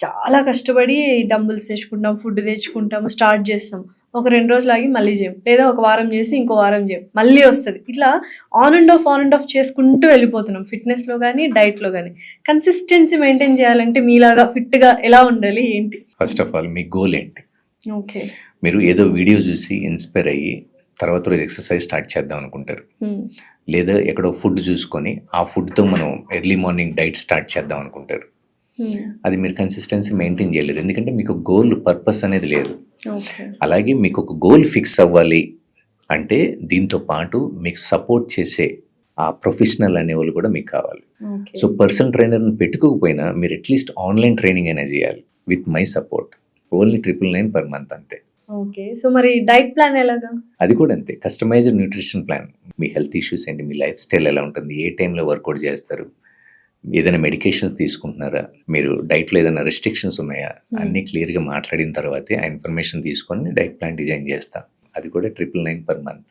చాలా కష్టపడి డంబుల్స్ తెచ్చుకుంటాం, ఫుడ్ తెచ్చుకుంటాము, స్టార్ట్ చేస్తాం. ఒక 2 రోజులు ఆగి మళ్ళీ చేయం. లేదా ఒక వారం చేసి ఇంకో వారం చేయం. మళ్ళీ వస్తది. ఇట్లా ఆన్ అండ్ ఆఫ్ చేసుకుంటూ వెళ్ళిపోతున్నాం. ఫిట్‌నెస్‌లో గాని, డైట్‌లో గాని. కన్సిస్టెన్సీ మెయింటైన్ చేయాలంటే మీలాగా ఫిట్‌గా ఎలా ఉండాలి? ఏంటి? First of all me goal ఏంటి? ఓకే. మీరు ఏదో వీడియో చూసి ఇన్స్పైర్ అయ్యి తర్వాత రోజు ఎక్సర్సైజ్ స్టార్ట్ చేద్దాం అనుకుంటారు. లేదా ఎక్కడో ఫుడ్ చూసుకొని ఆ ఫుడ్తో మనం ఎర్లీ మార్నింగ్ డైట్ స్టార్ట్ చేద్దాం అనుకుంటారు. అది మీరు కన్సిస్టెన్సీ మెయింటైన్ చేయలేరు. ఎందుకంటే మీకు గోల్ పర్పస్ అనేది లేదు. ఓకే. అలాగే మీకు ఒక గోల్ ఫిక్స్ అవ్వాలి అంటే దీంతో పాటు మీకు సపోర్ట్ చేసే ఆ ప్రొఫెషనల్ అనేవాళ్ళు కూడా మీకు కావాలి. ఓకే. సో పర్సనల్ ట్రైనర్ని పెట్టుకోకపోయినా మీరు అట్లీస్ట్ ఆన్లైన్ ట్రైనింగ్ అయినా చేయాలి with my support. Only 999 per month అంతే. ఓకే. సో మరి డైట్ ప్లాన్ ఎలాగా? అది కూడా అంతే. Customised nutrition plan. మీ హెల్త్ ఇష్యూస్ ఏంటి, మీ లైఫ్ స్టైల్ ఎలా ఉంటుంది, ఏ టైంలో వర్కౌట్ చేస్తారు, ఏదైనా మెడికేషన్స్ తీసుకుంటున్నారా, మీరు డైట్లో ఏదైనా రెస్ట్రిక్షన్స్ ఉన్నాయా, అన్నీ క్లియర్గా మాట్లాడిన తర్వాతే ఆ ఇన్ఫర్మేషన్ తీసుకొని డైట్ ప్లాన్ డిజైన్ చేస్తాం. అది కూడా 999 పర్ మంత్.